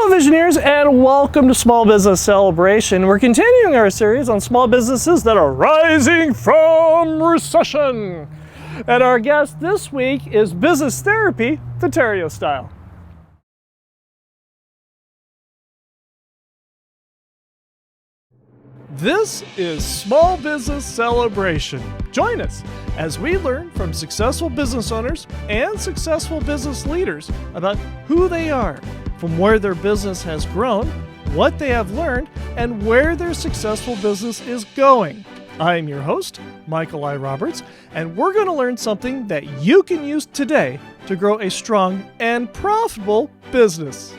Hello Visioneers, and welcome to Small Business Celebration. We're continuing our series on small businesses that are rising from recession. And our guest this week is Business Therapy, the Terrio style. This is Small Business Celebration. Join us as we learn from successful business owners and successful business leaders about who they are, from where their business has grown, what they have learned, and where their successful business is going. I'm your host, Michael I. Roberts, and we're going to learn something that you can use today to grow a strong and profitable business.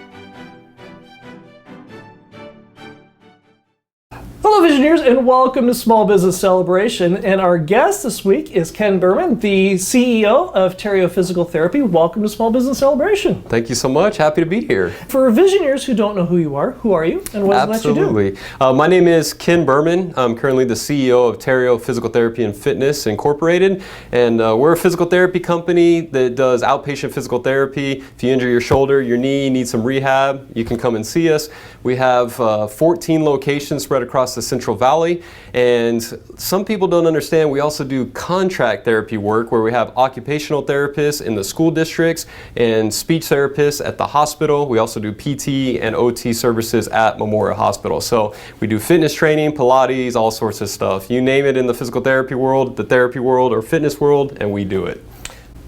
Hello Visioneers, and welcome to Small Business Celebration. And our guest this week is Ken Beurmann, the CEO of Terrio Physical Therapy. Welcome to Small Business Celebration. Thank you so much. Happy to be here. For Visioneers who don't know who you are you and what is it that you do? My name is Ken Beurmann. I'm currently the CEO of Terrio Physical Therapy and Fitness Incorporated. And we're a physical therapy company that does outpatient physical therapy. If you injure your shoulder, your knee, need some rehab, you can come and see us. We have 14 locations spread across the Central Valley, and some people don't understand we also do contract therapy work where we have occupational therapists in the school districts and speech therapists at the hospital. We also do PT and OT services at Memorial Hospital. So we do fitness training, Pilates, all sorts of stuff. You name it in the physical therapy world, the therapy world, or fitness world, and we do it.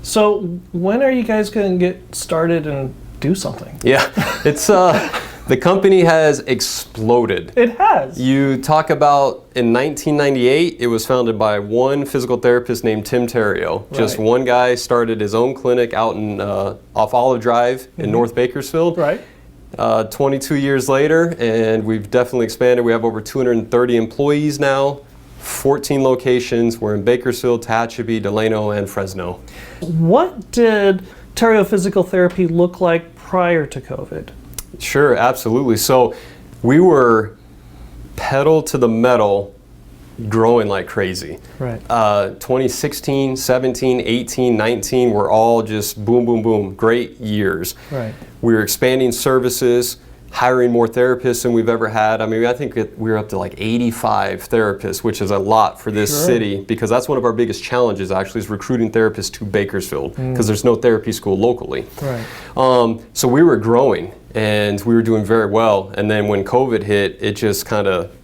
So when are you guys going to get started and do something? Yeah, it's the company has exploded. It has. You talk about in 1998, it was founded by one physical therapist named Tim Terrio. Right. Just one guy started his own clinic out in off Olive Drive in North Bakersfield. Right. 22 years later, and we've definitely expanded. We have over 230 employees now, 14 locations. We're in Bakersfield, Tehachapi, Delano, and Fresno. What did Terrio Physical Therapy look like prior to COVID? Sure, absolutely. So we were pedal to the metal, growing like crazy. Right. 2016, 17, 18, 19 were all just boom, boom, boom. Great years. Right. We were expanding services, hiring more therapists than we've ever had. I mean, I think we were up to like 85 therapists, which is a lot for this city, because that's one of our biggest challenges actually, is recruiting therapists to Bakersfield, because there's no therapy school locally. Right. So we were growing and we were doing very well. And then when COVID hit, it just kind of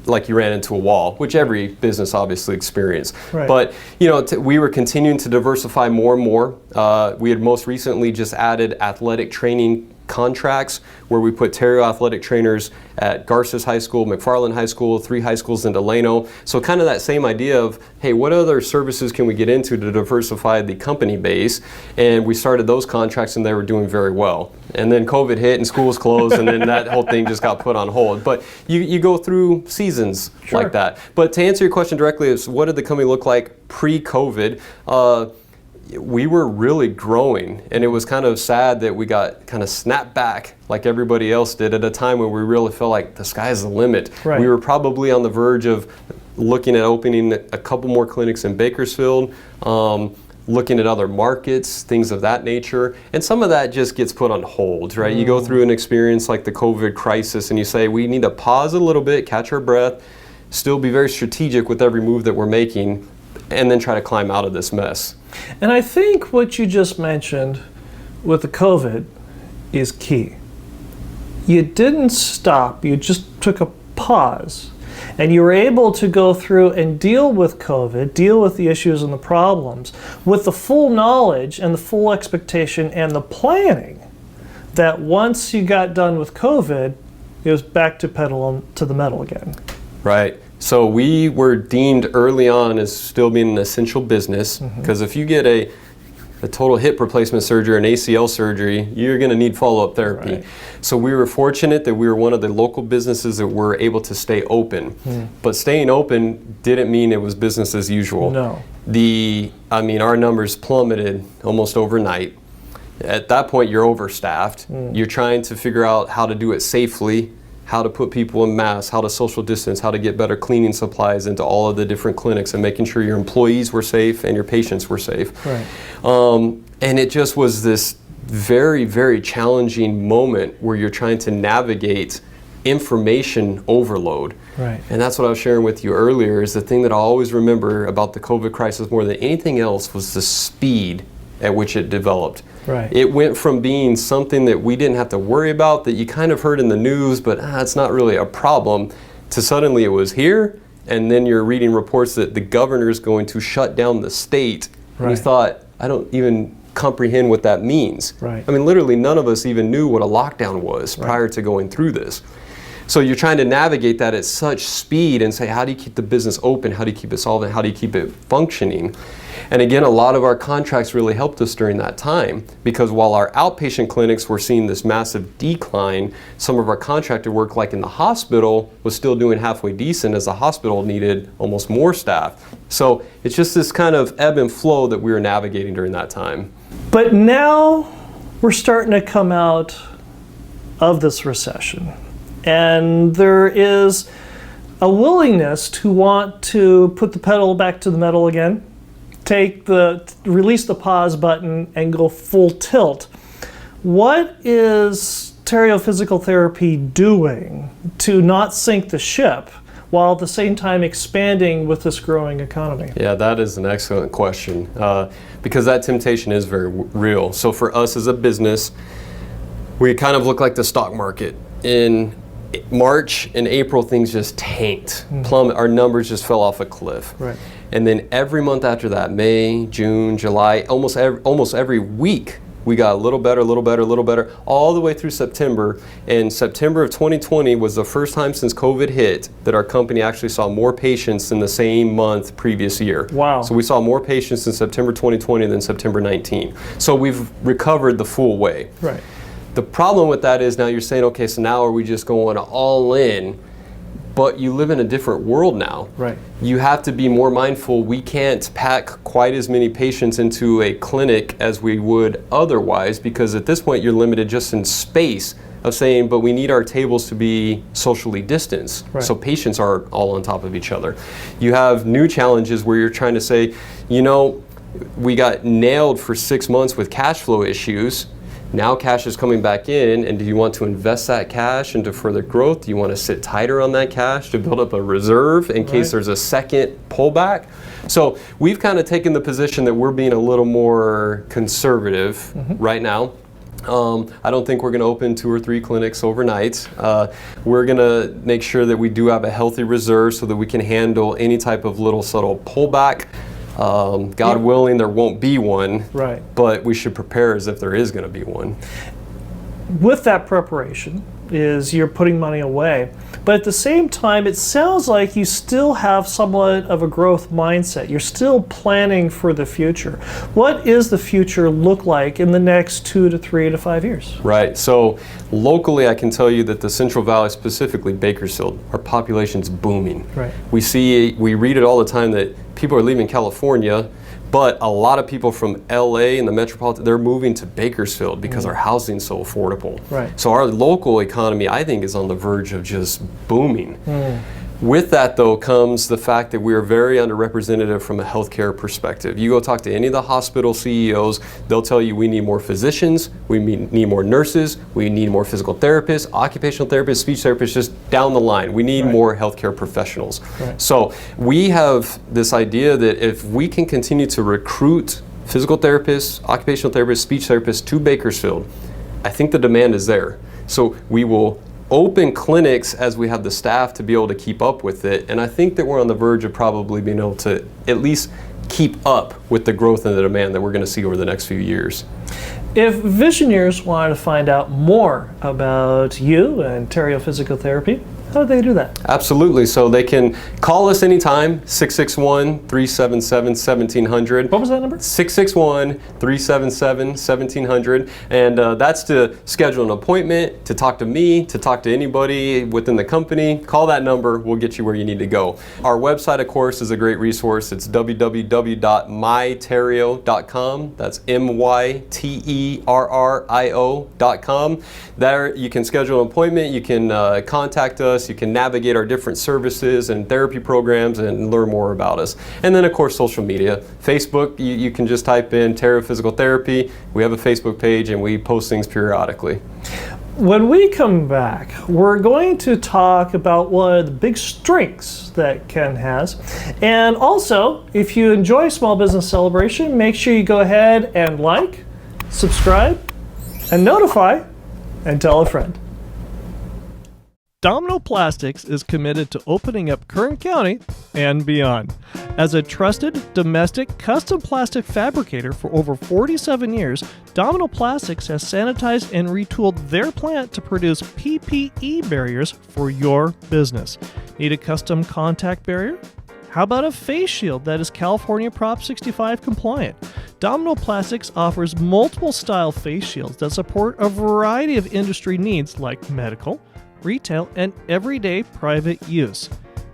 like you ran into a wall, which every business obviously experienced. Right. But you know, we were continuing to diversify more and more. We had most recently just added athletic training contracts where we put Terrio athletic trainers at Garces High School, McFarland High School, 3 high schools in Delano. So kind of that same idea of, hey, what other services can we get into to diversify the company base? And we started those contracts and they were doing very well. And then COVID hit and schools closed and then that whole thing just got put on hold. But you go through seasons like that. But to answer your question directly, is what did the company look like pre-COVID? We were really growing, and it was kind of sad that we got kind of snapped back like everybody else did at a time when we really felt like the sky's the limit. Right. We were probably on the verge of looking at opening a couple more clinics in Bakersfield, looking at other markets, things of that nature, and some of that just gets put on hold, right? You go through an experience like the COVID crisis and you say, we need to pause a little bit, catch our breath, still be very strategic with every move that we're making, and then try to climb out of this mess. And I think what you just mentioned with the COVID is key. You didn't stop, you just took a pause. And you were able to go through and deal with COVID, deal with the issues and the problems, with the full knowledge and the full expectation and the planning that once you got done with COVID, it was back to pedal to the metal again. Right. So we were deemed early on as still being an essential business, because if you get a total hip replacement surgery or an ACL surgery, you're going to need follow-up therapy. Right. So we were fortunate that we were one of the local businesses that were able to stay open. But staying open didn't mean it was business as usual. No. Our numbers plummeted almost overnight. At that point, you're overstaffed. You're trying to figure out how to do it safely, how to put people in masks, how to social distance, how to get better cleaning supplies into all of the different clinics, and making sure your employees were safe and your patients were safe. Right. And it just was this very, very challenging moment where you're trying to navigate information overload. Right. And that's what I was sharing with you earlier, is the thing that I always remember about the COVID crisis more than anything else was the speed at which it developed. Right. It went from being something that we didn't have to worry about, that you kind of heard in the news, but it's not really a problem, to suddenly it was here, and then you're reading reports that the governor is going to shut down the state. Right. And you thought, I don't even comprehend what that means. Right. I mean, literally none of us even knew what a lockdown was Right. prior to going through this. So you're trying to navigate that at such speed and say, how do you keep the business open? How do you keep it solvent? How do you keep it functioning? And again, a lot of our contracts really helped us during that time, because while our outpatient clinics were seeing this massive decline, some of our contracted work, like in the hospital, was still doing halfway decent, as the hospital needed almost more staff. So it's just this kind of ebb and flow that we were navigating during that time. But now we're starting to come out of this recession. And there is a willingness to want to put the pedal back to the metal again, release the pause button and go full tilt. What is Terrio Physical Therapy doing to not sink the ship while at the same time expanding with this growing economy? Yeah, that is an excellent question, because that temptation is very real. So for us as a business, we kind of look like the stock market. In March and April, things just tanked. Plummet. Our numbers just fell off a cliff. Right. And then every month after that, May, June, July, almost every week, we got a little better, all the way through September. And September of 2020 was the first time since COVID hit that our company actually saw more patients in the same month previous year. Wow. So we saw more patients in September 2020 than September 19. So we've recovered the full way. Right. The problem with that is now you're saying, okay, so now are we just going all in? But you live in a different world now. Right. You have to be more mindful. We can't pack quite as many patients into a clinic as we would otherwise, because at this point you're limited just in space of saying, but we need our tables to be socially distanced. Right. So patients are all on top of each other. You have new challenges where you're trying to say, we got nailed for 6 months with cash flow issues. Now cash is coming back in, and do you want to invest that cash into further growth? Do you want to sit tighter on that cash to build up a reserve in case there's a second pullback? So we've kind of taken the position that we're being a little more conservative right now. I don't think we're going to open 2 or 3 clinics overnight. We're going to make sure that we do have a healthy reserve so that we can handle any type of little subtle pullback. God willing, there won't be one, Right. but we should prepare as if there is going to be one. With that preparation is you're putting money away, but at the same time it sounds like you still have somewhat of a growth mindset. You're still planning for the future. What is the future look like in the next 2 to 3 to 5 years? Right. So locally, I can tell you that the Central Valley, specifically Bakersfield, our population's booming. Right. We read it all the time that people are leaving California, but a lot of people from LA and the metropolitan, they're moving to Bakersfield because our housing's so affordable. Right. So our local economy, I think, is on the verge of just booming. With that, though, comes the fact that we are very underrepresented from a healthcare perspective. You go talk to any of the hospital CEOs, they'll tell you we need more physicians, we need more nurses, we need more physical therapists, occupational therapists, speech therapists, just down the line. We need more healthcare professionals. Right. So we have this idea that if we can continue to recruit physical therapists, occupational therapists, speech therapists to Bakersfield, I think the demand is there. So we will open clinics as we have the staff to be able to keep up with it. And I think that we're on the verge of probably being able to at least keep up with the growth and the demand that we're going to see over the next few years. If visionaries wanted to find out more about you and Terrio Physical Therapy, how do they do that? Absolutely. So they can call us anytime, 661-377-1700. What was that number? 661-377-1700. And that's to schedule an appointment, to talk to me, to talk to anybody within the company. Call that number. We'll get you where you need to go. Our website, of course, is a great resource. It's www.myterrio.com. That's myterrio.com. There you can schedule an appointment. You can contact us. us. You can navigate our different services and therapy programs and learn more about us. And then, of course, social media. Facebook, you can just type in Terrio Physical Therapy. We have a Facebook page, and we post things periodically. When we come back, we're going to talk about one of the big strengths that Ken has. And also, if you enjoy Small Business Celebration, make sure you go ahead and like, subscribe, and notify, and tell a friend. Domino Plastics is committed to opening up Kern County and beyond. As a trusted domestic custom plastic fabricator for over 47 years, Domino Plastics has sanitized and retooled their plant to produce PPE barriers for your business. Need a custom contact barrier? How about a face shield that is California Prop 65 compliant? Domino Plastics offers multiple style face shields that support a variety of industry needs like medical, retail, and everyday private use.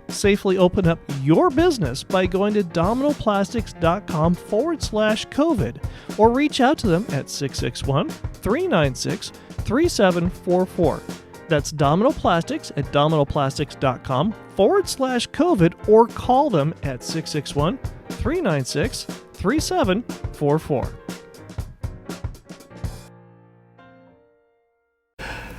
Safely open up your business by going to dominoplastics.com/COVID or reach out to them at 661-396-3744. That's Domino Plastics at dominoplastics.com/COVID or call them at 661-396-3744.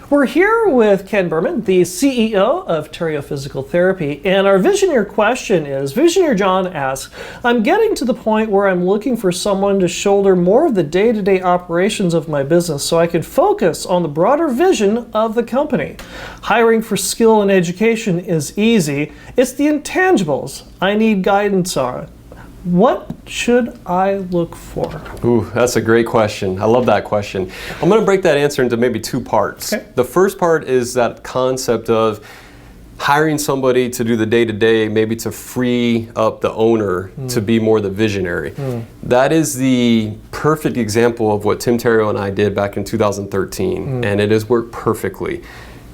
We're here with Ken Beurmann, the CEO of Terrio Physical Therapy, and our Visioneer question is, Visioneer John asks, I'm getting to the point where I'm looking for someone to shoulder more of the day-to-day operations of my business so I can focus on the broader vision of the company. Hiring for skill and education is easy. It's the intangibles I need guidance on. What should I look for? Ooh, that's a great question. I love that question. I'm going to break that answer into maybe two parts. Okay. The first part is that concept of hiring somebody to do the day-to-day, maybe to free up the owner to be more the visionary. That is the perfect example of what Tim Terrio and I did back in 2013, and it has worked perfectly.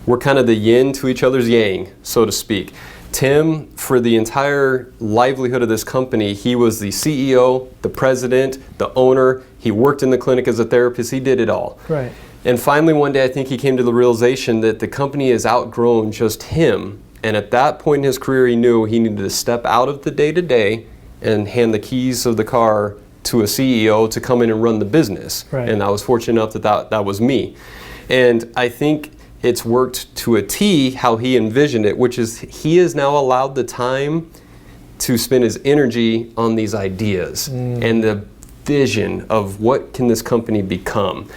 We're kind of the yin to each other's yang, so to speak. Tim, for the entire livelihood of this company, he was the CEO, the president, the owner. He worked in the clinic as a therapist. He did it all. Right. And finally, one day, I think he came to the realization that the company has outgrown just him. And at that point in his career, he knew he needed to step out of the day-to-day and hand the keys of the car to a CEO to come in and run the business. Right. And I was fortunate enough that was me. And I think it's worked to a T how he envisioned it, which is he has now allowed the time to spend his energy on these ideas and the vision of what can this company become.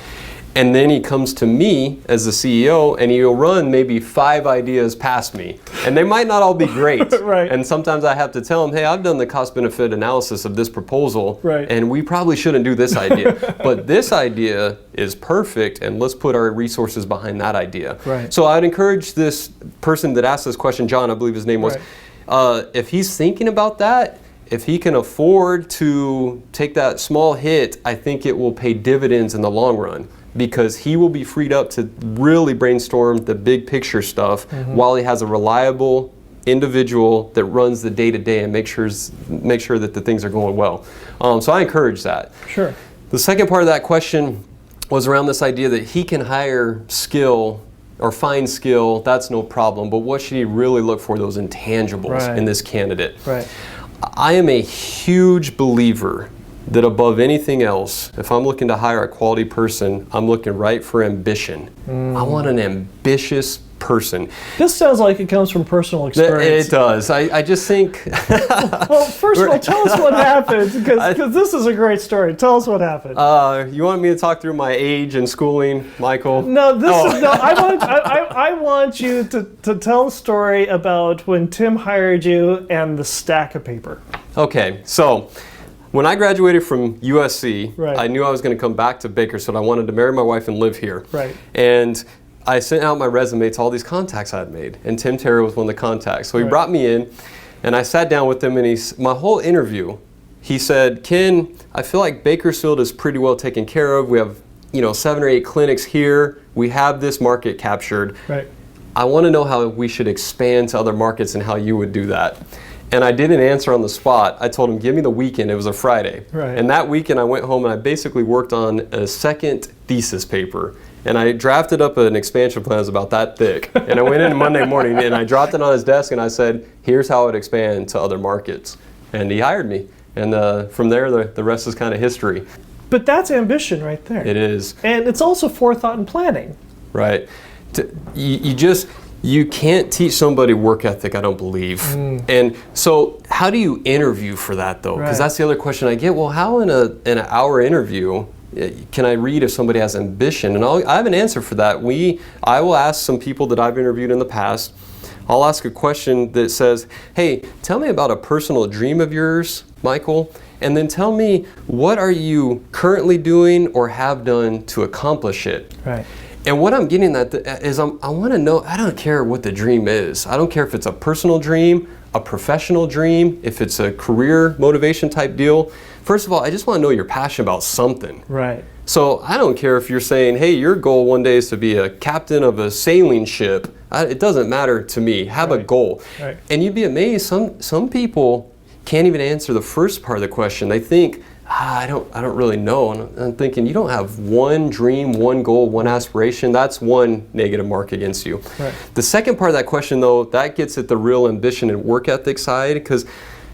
And then he comes to me as the CEO and he'll run maybe 5 ideas past me. And they might not all be great. Right. And sometimes I have to tell him, hey, I've done the cost benefit analysis of this proposal, right, and we probably shouldn't do this idea. But this idea is perfect, and let's put our resources behind that idea. Right. So I'd encourage this person that asked this question, John, I believe his name was, if he's thinking about that, if he can afford to take that small hit, I think it will pay dividends in the long run, because he will be freed up to really brainstorm the big picture stuff while he has a reliable individual that runs the day-to-day and make sure that the things are going well. So I encourage that. Sure. The second part of that question was around this idea that he can hire skill or find skill, that's no problem, but what should he really look for, those intangibles in this candidate? Right. I am a huge believer that above anything else, if I'm looking to hire a quality person, I'm looking right for ambition. I want an ambitious person. This sounds like it comes from personal experience. It does. I just think... Well, first of all, tell us what happened, because this is a great story. Tell us what happened. You want me to talk through my age and schooling, Michael? No, I want you to tell a story about when Tim hired you and the stack of paper. Okay, so when I graduated from USC, right, I knew I was going to come back to Bakersfield. I wanted to marry my wife and live here. Right. And I sent out my resume to all these contacts I had made, and Tim Terrio was one of the contacts. So he brought me in, and I sat down with him, and my whole interview, he said, Ken, I feel like Bakersfield is pretty well taken care of. We have, 7 or 8 clinics here. We have this market captured. Right. I want to know how we should expand to other markets and how you would do that. And I didn't answer on the spot. I told him, give me the weekend. It was a Friday. Right. And that weekend I went home and I basically worked on a second thesis paper. And I drafted up an expansion plan that was about that thick. And I went in Monday morning and I dropped it on his desk and I said, here's how it expand to other markets. And he hired me. And from there, the rest is kind of history. But that's ambition right there. It is. And it's also forethought and planning. Right. You can't teach somebody work ethic, I don't believe. And so how do you interview for that, though? Because that's the other question I get. Well, how in an hour interview can I read if somebody has ambition? And I have an answer for that. I will ask some people that I've interviewed in the past. I'll ask a question that says, hey, tell me about a personal dream of yours, Michael, and then tell me what are you currently doing or have done to accomplish it. Right. And what I'm getting at is I want to know, I don't care what the dream is. I don't care if it's a personal dream, a professional dream, if it's a career motivation type deal. First of all, I just want to know you're passionate about something. Right. So I don't care if you're saying, hey, your goal one day is to be a captain of a sailing ship. It doesn't matter to me. Have a goal. Right. And you'd be amazed, some people can't even answer the first part of the question. They think, I don't really know. And I'm thinking, you don't have one dream, one goal, one aspiration. That's one negative mark against you. Right. The second part of that question, though, that gets at the real ambition and work ethic side. Because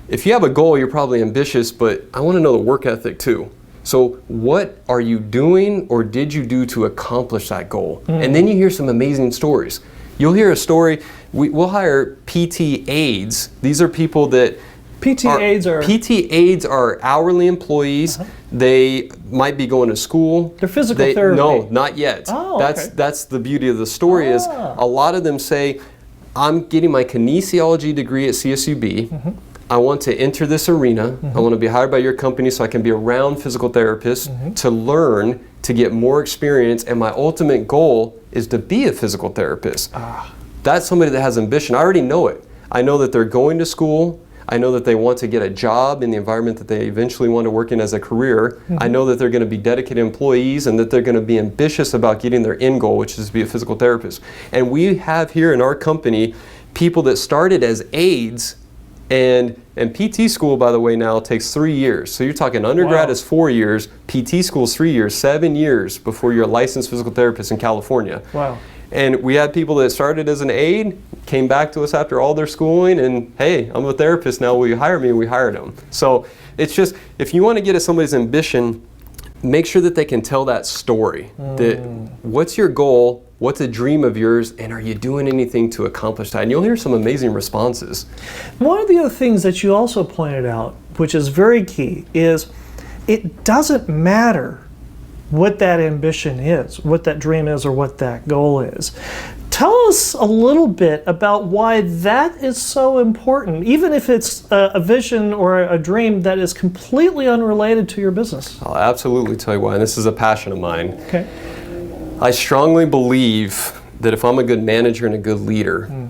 if you have a goal, you're probably ambitious, but I want to know the work ethic too. So what are you doing or did you do to accomplish that goal? And then you hear some amazing stories. You'll hear a story, we'll hire PT aides. These are people that PT aides are hourly employees. They might be going to school. They're physical therapy. No, not yet. Oh, that's the beauty of the story is a lot of them say, I'm getting my kinesiology degree at CSUB. I want to enter this arena. I want to be hired by your company so I can be around physical therapists to learn, to get more experience, and my ultimate goal is to be a physical therapist. That's somebody that has ambition. I already know it. I know that they're going to school. I know that they want to get a job in the environment that they eventually want to work in as a career. I know that they're going to be dedicated employees and that they're going to be ambitious about getting their end goal, which is to be a physical therapist. And we have here in our company people that started as aides, and PT school, by the way, now takes 3 years. So you're talking undergrad is 4 years, PT school is 3 years, 7 years before you're a licensed physical therapist in California. Wow. And we had people that started as an aide, came back to us after all their schooling, and hey, I'm a therapist now, will you hire me? And we hired them. So it's just, if you want to get at somebody's ambition, make sure that they can tell that story. That what's your goal? What's a dream of yours? And are you doing anything to accomplish that? And you'll hear some amazing responses. One of the other things that you also pointed out, which is very key, is it doesn't matter what that ambition is, what that dream is, or what that goal is. Tell us a little bit about why that is so important, even if it's a vision or a dream that is completely unrelated to your business. I'll absolutely tell you why, and this is a passion of mine. Okay. I strongly believe that if I'm a good manager and a good leader,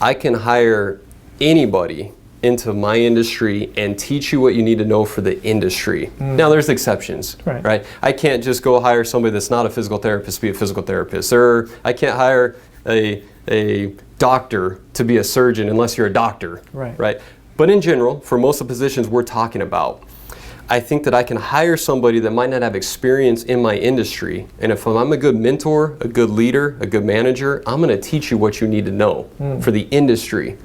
I can hire anybody into my industry and teach you what you need to know for the industry. Now there's exceptions, right? I can't just go hire somebody that's not a physical therapist to be a physical therapist, or I can't hire a doctor to be a surgeon unless you're a doctor, right? But in general, for most of the positions we're talking about, I think that I can hire somebody that might not have experience in my industry, and if I'm a good mentor, a good leader, a good manager, I'm going to teach you what you need to know for the industry.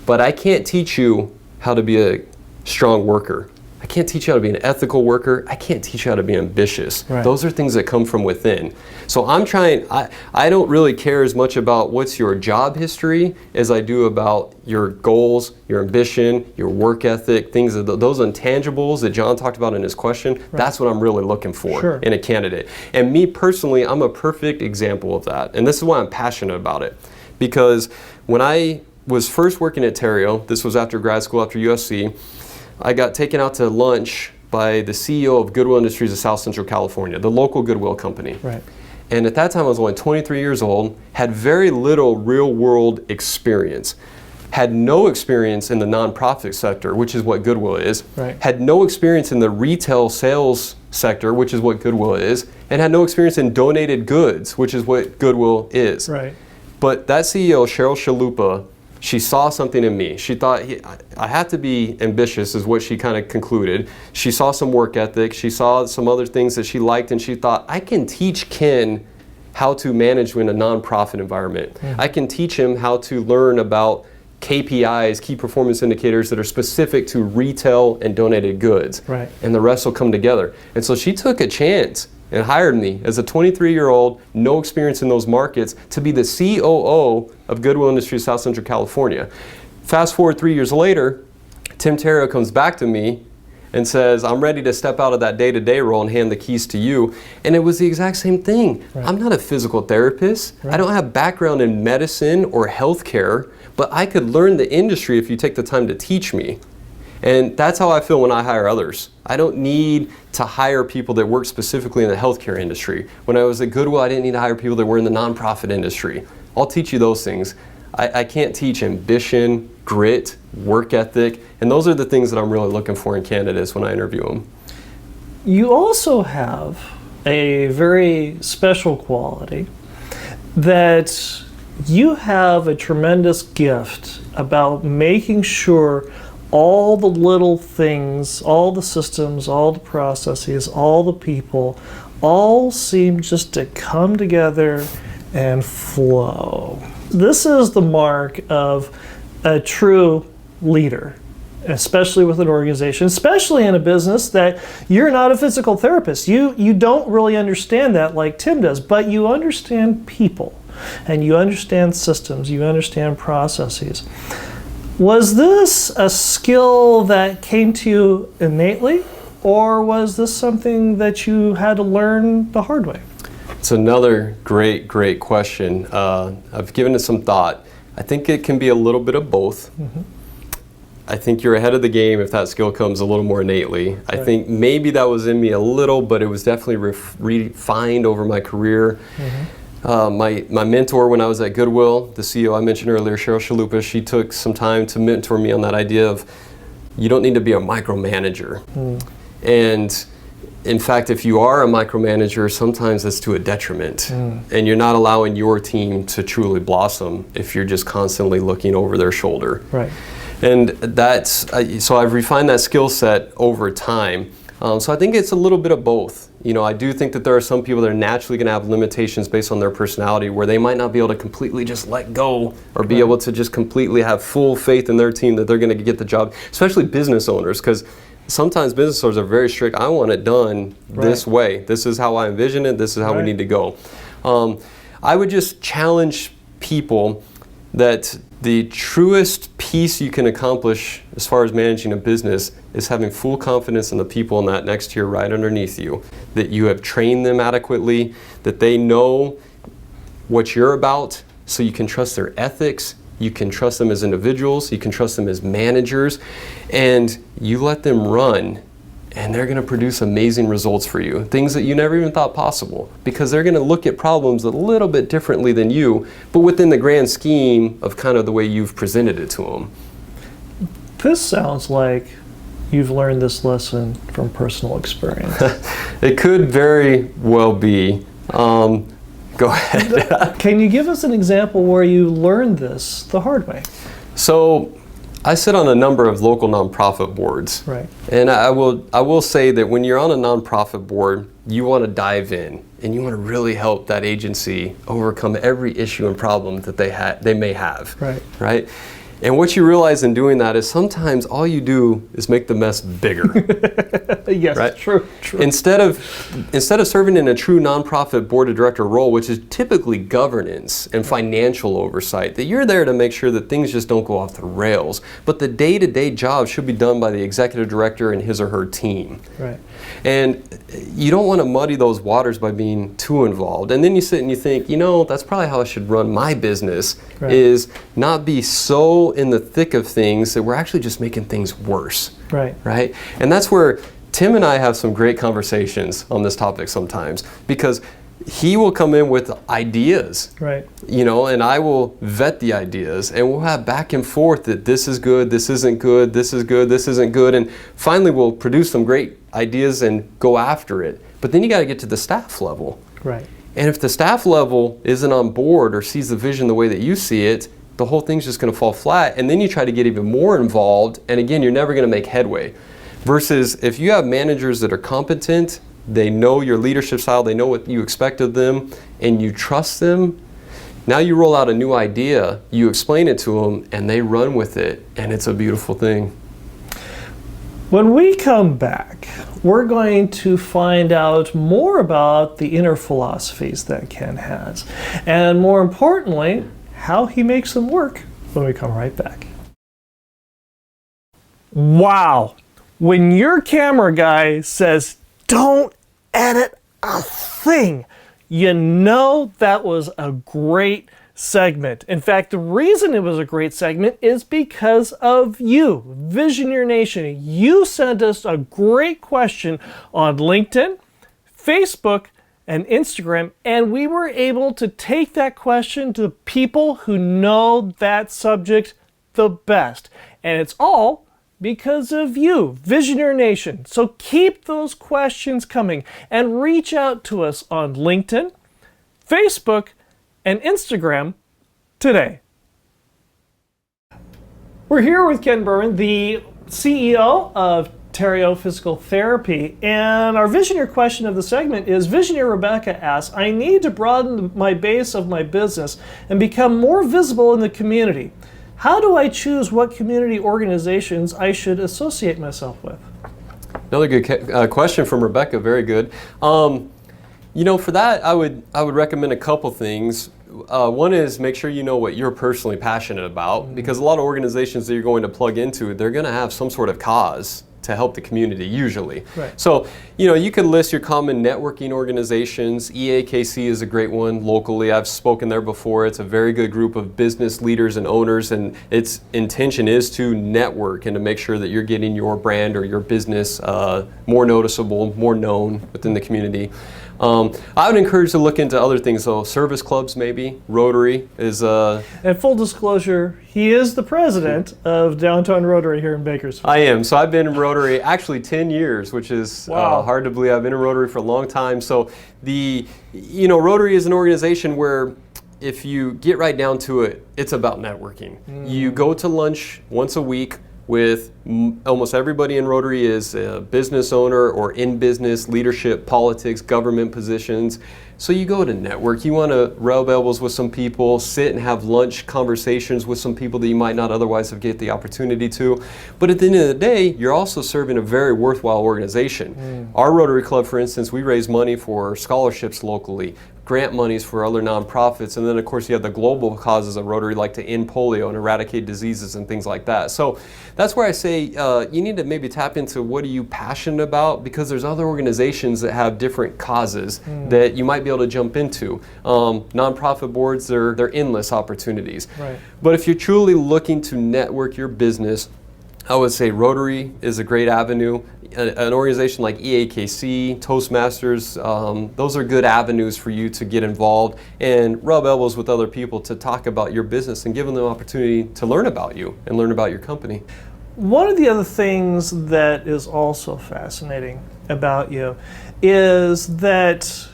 But I can't teach you how to be a strong worker. I can't teach you how to be an ethical worker. I can't teach you how to be ambitious. Those are things that come from within. So I don't really care as much about what's your job history as I do about your goals, your ambition, your work ethic, things of those intangibles that John talked about in his question. That's what I'm really looking for in a candidate. And me personally, I'm a perfect example of that. And this is why I'm passionate about it. Because when I was first working at Terrio, this was after grad school, after USC, I got taken out to lunch by the CEO of Goodwill Industries of South Central California, the local Goodwill company. And at that time I was only 23 years old, had very little real world experience, had no experience in the nonprofit sector, which is what Goodwill is, had no experience in the retail sales sector, which is what Goodwill is, and had no experience in donated goods, which is what Goodwill is. But that CEO, Cheryl Chalupa, she saw something in me. She thought, I have to be ambitious, is what she kind of concluded. She saw some work ethic. She saw some other things that she liked, and she thought, I can teach Ken how to manage in a nonprofit environment. I can teach him how to learn about KPIs, key performance indicators that are specific to retail and donated goods. Right. And the rest will come together. And so she took a chance and hired me as a 23-year-old, no experience in those markets, to be the COO of Goodwill Industries South Central California. Fast forward 3 years later, Tim Terrio comes back to me and says, I'm ready to step out of that day-to-day role and hand the keys to you. And it was the exact same thing. Right. I'm not a physical therapist. Right. I don't have background in medicine or healthcare, but I could learn the industry if you take the time to teach me. And that's how I feel when I hire others. I don't need to hire people that work specifically in the healthcare industry. When I was at Goodwill, I didn't need to hire people that were in the nonprofit industry. I'll teach you those things. I can't teach ambition, grit, work ethic, and those are the things that I'm really looking for in candidates when I interview them. You also have a very special quality that you have a tremendous gift about making sure all the little things, all the systems, all the processes, all the people, all seem just to come together and flow. This is the mark of a true leader, especially with an organization, especially in a business that you're not a physical therapist. You don't really understand that like Tim does, but you understand people and you understand systems, you understand processes. Was this a skill that came to you innately, or was this something that you had to learn the hard way? It's another great question. I've given it some thought. I think it can be a little bit of both. Mm-hmm. I think you're ahead of the game if that skill comes a little more innately. Right. I think maybe that was in me a little, but it was definitely refined over my career. Mm-hmm. My mentor when I was at Goodwill, the CEO I mentioned earlier, Cheryl Chalupa, she took some time to mentor me on that idea of you don't need to be a micromanager. And in fact, if you are a micromanager, sometimes that's to a detriment. And you're not allowing your team to truly blossom if you're just constantly looking over their shoulder. Right. And that's, so I've refined that skill set over time. So I think it's a little bit of both. You know, I do think that there are some people that are naturally going to have limitations based on their personality where they might not be able to completely just let go or be able to just completely have full faith in their team that they're going to get the job, especially business owners, because sometimes business owners are very strict. I want it done this way. This is how I envision it. This is how we need to go. I would just challenge people that the truest piece you can accomplish as far as managing a business is having full confidence in the people in that next tier right underneath you, that you have trained them adequately, that they know what you're about, so you can trust their ethics, you can trust them as individuals, you can trust them as managers, and you let them run, and they're going to produce amazing results for you, things that you never even thought possible, because they're going to look at problems a little bit differently than you, but within the grand scheme of kind of the way you've presented it to them. This sounds like you've learned this lesson from personal experience. It could very well be. Go ahead. Can you give us an example where you learned this the hard way? So I sit on a number of local nonprofit boards. Right. And I will say that when you're on a nonprofit board, you want to dive in and you want to really help that agency overcome every issue and problem that they may have. Right. Right? And what you realize in doing that is sometimes all you do is make the mess bigger. Yes, right? True. Instead of serving in a true nonprofit board of director role, which is typically governance and financial oversight, that you're there to make sure that things just don't go off the rails. But the day-to-day job should be done by the executive director and his or her team. Right. And you don't want to muddy those waters by being too involved. And then you sit and you think, you know, that's probably how I should run my business, is not be so in the thick of things that we're actually just making things worse. Right. And that's where Tim and I have some great conversations on this topic sometimes, because he will come in with ideas, you know, and I will vet the ideas, and we'll have back and forth that this is good, this isn't good, this is good, this isn't good, and finally we'll produce some great ideas and go after it. But then you got to get to the staff level. Right. And if the staff level isn't on board or sees the vision the way that you see it, the whole thing's just going to fall flat, and then you try to get even more involved, and again, you're never going to make headway. Versus if you have managers that are competent they know your leadership style, they know what you expect of them, and you trust them. Now you roll out a new idea, you explain it to them, and they run with it, and it's a beautiful thing. When we come back, we're going to find out more about the inner philosophies that Ken has, and more importantly, how he makes them work when we come right back. Wow! When your camera guy says, "Don't edit a thing," you know that was a great segment. In fact, the reason it was a great segment is because of you, Visioneer Nation. You sent us a great question on LinkedIn, Facebook, and Instagram, and we were able to take that question to people who know that subject the best. And it's all because of you, Visioneer Nation. So keep those questions coming and reach out to us on LinkedIn, Facebook, and Instagram today. We're here with Ken Beurmann, the CEO of Terrio Physical Therapy, and our Visioneer question of the segment is, Visioneer Rebecca asks, I need to broaden my base of my business and become more visible in the community. How do I choose what community organizations I should associate myself with? Another good question from Rebecca, very good. You know, for that, I would recommend a couple things. One is make sure you know what you're personally passionate about, because a lot of organizations that you're going to plug into, they're going to have some sort of cause to help the community, usually. Right. So, you know, you could list your common networking organizations. EAKC is a great one locally. I've spoken there before. It's a very good group of business leaders and owners, and its intention is to network and to make sure that you're getting your brand or your business more noticeable, more known within the community. I would encourage to look into other things, though. Service clubs, maybe. Rotary is And full disclosure, he is the president of Downtown Rotary here in Bakersfield. I am. So I've been in Rotary actually 10 years, which is wow. Hard to believe. I've been in Rotary for a long time. So Rotary is an organization where, if you get right down to it, it's about networking. You go to lunch once a week with almost everybody in Rotary is a business owner or in business, leadership, politics, government positions. So you go to network, you want to rub elbows with some people, sit and have lunch conversations with some people that you might not otherwise have get the opportunity to. But at the end of the day, you're also serving a very worthwhile organization. Our Rotary Club, for instance, we raise money for scholarships locally, grant monies for other nonprofits, and then of course you have the global causes of Rotary, like to end polio and eradicate diseases and things like that. So that's where I say you need to maybe tap into what are you passionate about, because there's other organizations that have different causes that you might be able to jump into. Nonprofit boards, they're endless opportunities. Right. But if you're truly looking to network your business, I would say Rotary is a great avenue. An organization like EAKC, Toastmasters, those are good avenues for you to get involved and rub elbows with other people to talk about your business and give them the opportunity to learn about you and learn about your company. One of the other things that is also fascinating about you is that,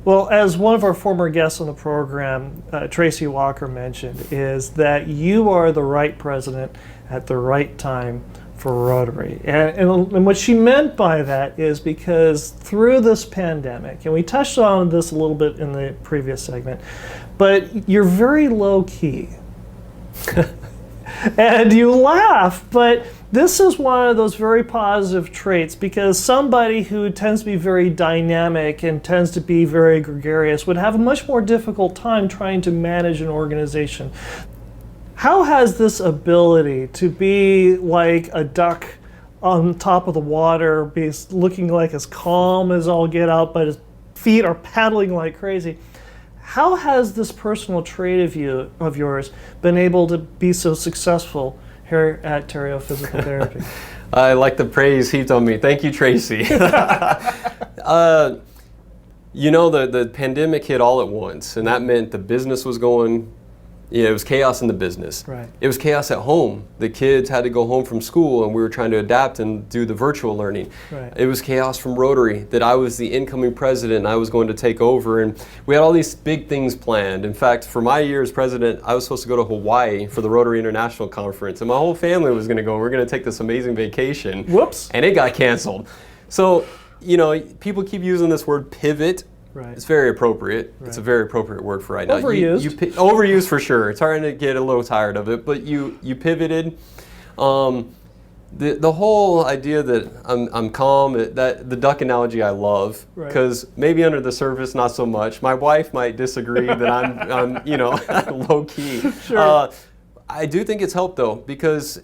well, as one of our former guests on the program, Tracy Walker, mentioned, is that you are the right president at the right time for Rotary. And what she meant by that is because through this pandemic, and we touched on this a little bit in the previous segment, but you're very low key. And you laugh, but this is one of those very positive traits, because somebody who tends to be very dynamic and tends to be very gregarious would have a much more difficult time trying to manage an organization. How has this ability to be like a duck on top of the water, be looking like as calm as all get out, but his feet are paddling like crazy, how has this personal trait of yours been able to be so successful here at Terrio Physical Therapy? I like the praise heaped on me. Thank you, Tracy. You know, the pandemic hit all at once, and that meant the business was going, it was chaos in the business. Right. It was chaos at home. The kids had to go home from school, and we were trying to adapt and do the virtual learning. Right. It was chaos from Rotary, that I was the incoming president and I was going to take over, and we had all these big things planned. In fact, for my year as president, I was supposed to go to Hawaii for the Rotary International Conference, and my whole family was going to go. We were going to take this amazing vacation. Whoops. And it got canceled. So, people keep using this word pivot. Right. It's very appropriate. Right. It's a very appropriate word for right now. Overused. Overused for sure. It's starting to get a little tired of it, but you pivoted. The whole idea that I'm calm, that the duck analogy I love, because maybe under the surface not so much. My wife might disagree that I'm low key. Sure. I do think it's helped though, because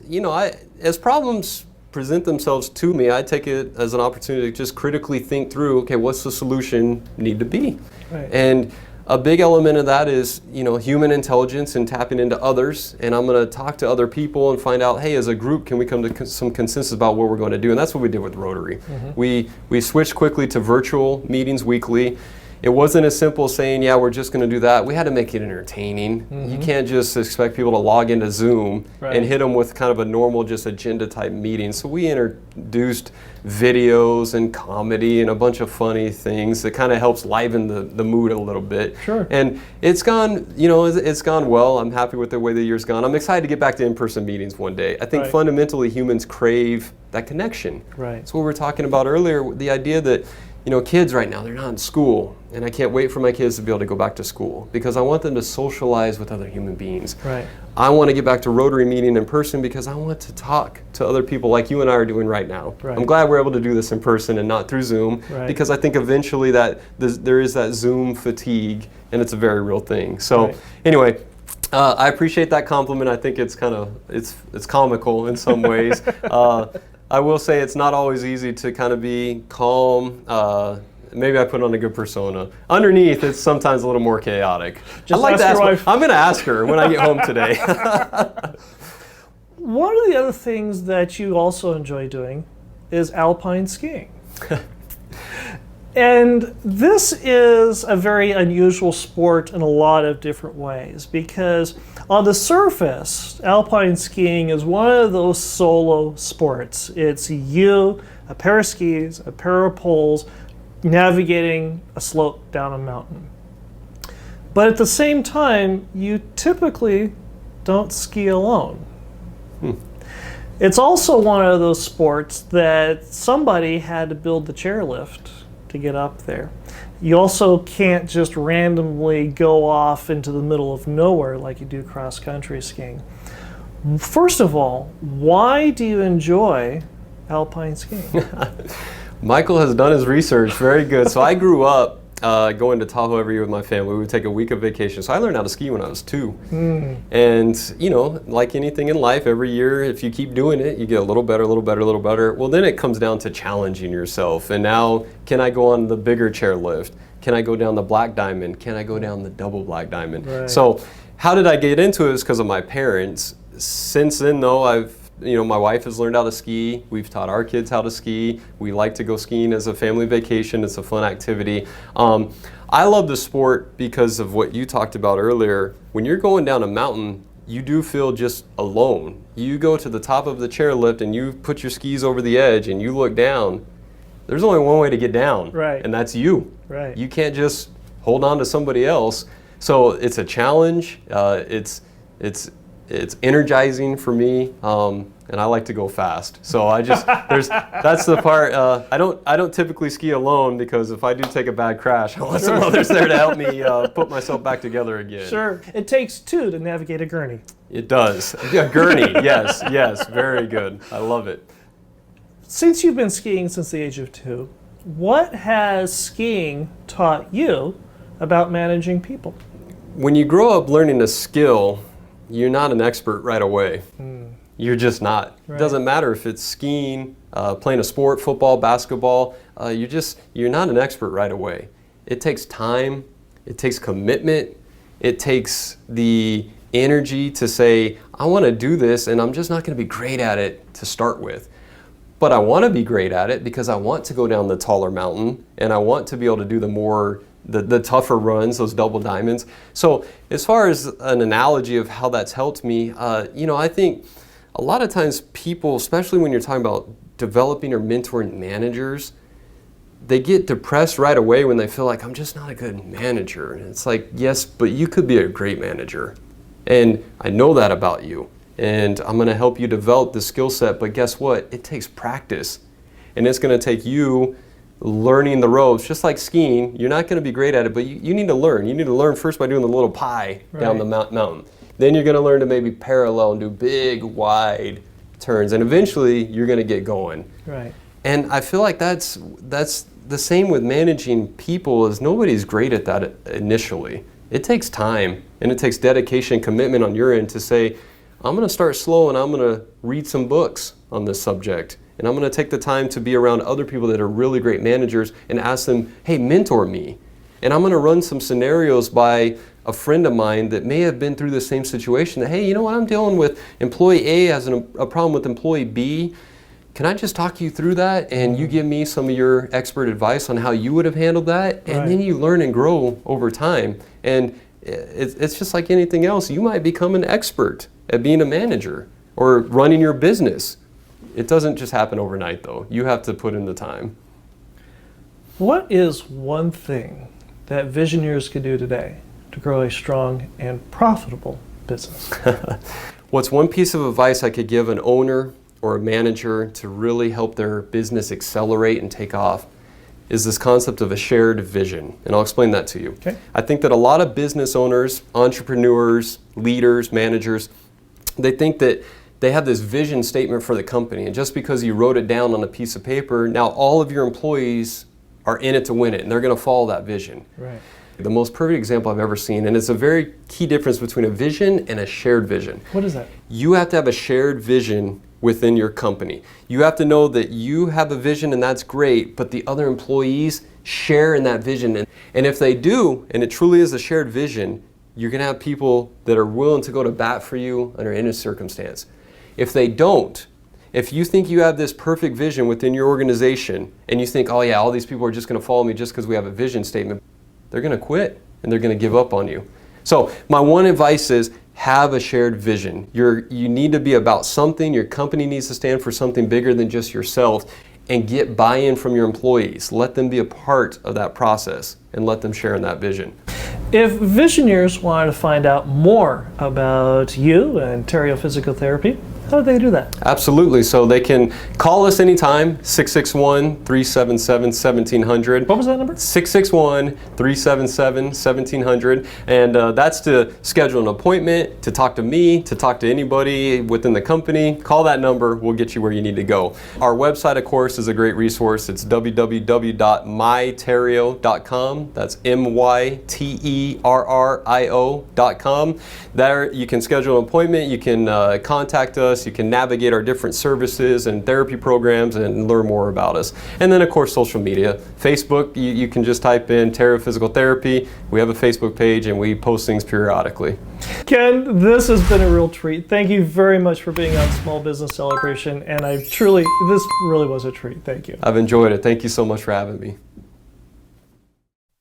as problems present themselves to me, I take it as an opportunity to just critically think through, okay, what's the solution need to be? Right. And a big element of that is, human intelligence and tapping into others. And I'm going to talk to other people and find out, hey, as a group, can we come to some consensus about what we're going to do? And that's what we did with Rotary. Mm-hmm. We switched quickly to virtual meetings weekly. It wasn't as simple as saying, yeah, we're just going to do that. We had to make it entertaining. Mm-hmm. You can't just expect people to log into Zoom and hit them with kind of a normal just agenda type meeting. So we introduced videos and comedy and a bunch of funny things that kind of helps liven the mood a little bit. Sure. And it's gone, it's gone well. I'm happy with the way the year's gone. I'm excited to get back to in-person meetings one day. I think fundamentally humans crave that connection. Right. That's what we were talking about earlier, the idea that kids right now, they're not in school, and I can't wait for my kids to be able to go back to school because I want them to socialize with other human beings. Right. I want to get back to Rotary meeting in person because I want to talk to other people like you and I are doing right now. Right. I'm glad we're able to do this in person and not through Zoom because I think eventually that there is that Zoom fatigue, and it's a very real thing. So anyway, I appreciate that compliment. I think it's kind of, it's comical in some ways. I will say it's not always easy to kind of be calm. Maybe I put on a good persona. Underneath, it's sometimes a little more chaotic. Just ask your wife. I'm going to ask her when I get home today. One of the other things that you also enjoy doing is alpine skiing. And this is a very unusual sport in a lot of different ways because on the surface, alpine skiing is one of those solo sports. It's you, a pair of skis, a pair of poles, navigating a slope down a mountain. But at the same time, you typically don't ski alone. It's also one of those sports that somebody had to build the chairlift to get up there. You also can't just randomly go off into the middle of nowhere like you do cross-country skiing. First of all, why do you enjoy alpine skiing? Michael has done his research very good. So I grew up going to Tahoe every year with my family. We would take a week of vacation. So I learned how to ski when I was 2. And, like anything in life, every year, if you keep doing it, you get a little better, a little better, a little better. Well, then it comes down to challenging yourself. And now, can I go on the bigger chairlift? Can I go down the black diamond? Can I go down the double black diamond? Right. So how did I get into it? It's because of my parents. Since then, though, my wife has learned how to ski. We've taught our kids how to ski. We like to go skiing as a family vacation. It's a fun activity. I love the sport because of what you talked about earlier. When you're going down a mountain, you do feel just alone. You go to the top of the chairlift and you put your skis over the edge and you look down. There's only one way to get down, and that's you. Right. You can't just hold on to somebody else. So it's a challenge. It's energizing for me, and I like to go fast. So that's the part. I don't typically ski alone because if I do take a bad crash, I want some others there to help me put myself back together again. Sure. It takes 2 to navigate a gurney. It does. A gurney. Yes, very good. I love it. Since you've been skiing since the age of 2, what has skiing taught you about managing people? When you grow up learning a skill, you're not an expert right away. You're just not. Right. It doesn't matter if it's skiing, playing a sport, football, basketball, you're not an expert right away. It takes time, it takes commitment, it takes the energy to say, I want to do this and I'm just not going to be great at it to start with. But I want to be great at it because I want to go down the taller mountain and I want to be able to do the tougher runs, those double diamonds. So as far as an analogy of how that's helped me, I think a lot of times people, especially when you're talking about developing or mentoring managers, they get depressed right away when they feel like, I'm just not a good manager. And it's like, yes, but you could be a great manager. And I know that about you. And I'm going to help you develop the skill set. But guess what? It takes practice. And it's going to take you learning the ropes, just like skiing. You're not going to be great at it, but you need to learn. You need to learn first by doing the little pie down the mountain. Then you're going to learn to maybe parallel and do big, wide turns, and eventually you're going to get going. Right. And I feel like that's the same with managing people. Is nobody's great at that initially. It takes time, and it takes dedication and commitment on your end to say, I'm going to start slow and I'm going to read some books on this subject. And I'm going to take the time to be around other people that are really great managers and ask them, hey, mentor me. And I'm going to run some scenarios by a friend of mine that may have been through the same situation that, hey, you know what, I'm dealing with employee A has a problem with employee B. Can I just talk you through that and you give me some of your expert advice on how you would have handled that? And then you learn and grow over time. And it's just like anything else. You might become an expert at being a manager or running your business. It doesn't just happen overnight, though. You have to put in the time. What is one thing that visionaries could do today to grow a strong and profitable business? What's one piece of advice I could give an owner or a manager to really help their business accelerate and take off is this concept of a shared vision. And I'll explain that to you. Okay. I think that a lot of business owners, entrepreneurs, leaders, managers, they think that they have this vision statement for the company, and just because you wrote it down on a piece of paper, now all of your employees are in it to win it, and they're going to follow that vision. Right. The most perfect example I've ever seen, and it's a very key difference between a vision and a shared vision. What is that? You have to have a shared vision within your company. You have to know that you have a vision, and that's great, but the other employees share in that vision. And if they do, and it truly is a shared vision, you're going to have people that are willing to go to bat for you under any circumstance. If they don't, if you think you have this perfect vision within your organization and you think, oh yeah, all these people are just going to follow me just because we have a vision statement, they're going to quit and they're going to give up on you. So my one advice is have a shared vision. You need to be about something. Your company needs to stand for something bigger than just yourself, and get buy-in from your employees. Let them be a part of that process and let them share in that vision. If visionaries wanted to find out more about you and Terrio Physical Therapy, how do they do that? Absolutely. So they can call us anytime, 661-377-1700. What was that number? 661-377-1700. And that's to schedule an appointment, to talk to me, to talk to anybody within the company. Call that number. We'll get you where you need to go. Our website, of course, is a great resource. It's www.myterrio.com. That's myterrio.com. There you can schedule an appointment. You can contact us. You can navigate our different services and therapy programs and learn more about us. And then, of course, social media. Facebook, you can just type in Terrio Physical Therapy. We have a Facebook page and we post things periodically. Ken, this has been a real treat. Thank you very much for being on Small Business Celebration. And this really was a treat. Thank you. I've enjoyed it. Thank you so much for having me.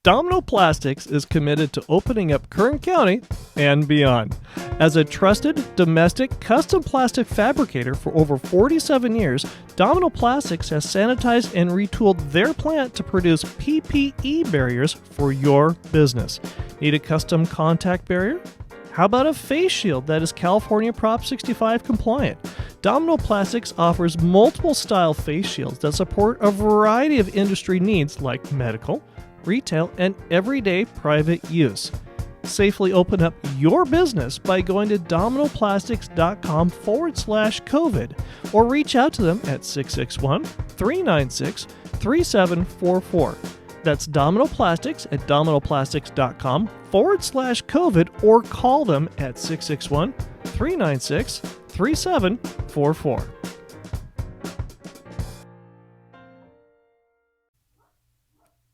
Domino Plastics is committed to opening up Kern County and beyond. As a trusted domestic custom plastic fabricator for over 47 years, Domino Plastics has sanitized and retooled their plant to produce PPE barriers for your business. Need a custom contact barrier? How about a face shield that is California Prop 65 compliant? Domino Plastics offers multiple style face shields that support a variety of industry needs like medical, retail, and everyday private use. Safely open up your business by going to dominoplastics.com/COVID or reach out to them at 661-396-3744. That's Domino Plastics at dominoplastics.com/COVID or call them at 661-396-3744.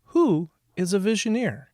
Who is a visioneer?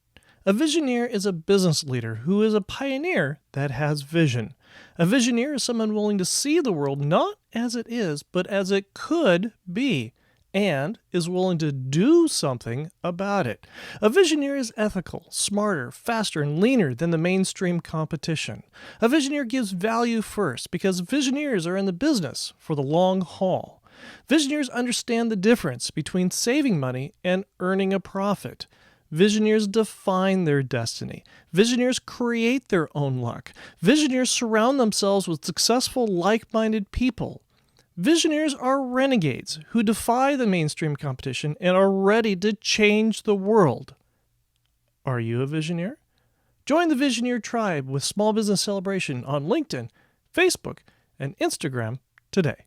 A visioneer is a business leader who is a pioneer that has vision. A visioneer is someone willing to see the world not as it is, but as it could be, and is willing to do something about it. A visioneer is ethical, smarter, faster, and leaner than the mainstream competition. A visioneer gives value first because visioneers are in the business for the long haul. Visioneers understand the difference between saving money and earning a profit. Visioneers define their destiny. Visioneers create their own luck. Visioneers surround themselves with successful, like-minded people. Visionaries are renegades who defy the mainstream competition and are ready to change the world. Are you a visionary? Join the Visioneer tribe with Small Business Celebration on LinkedIn, Facebook, and Instagram today.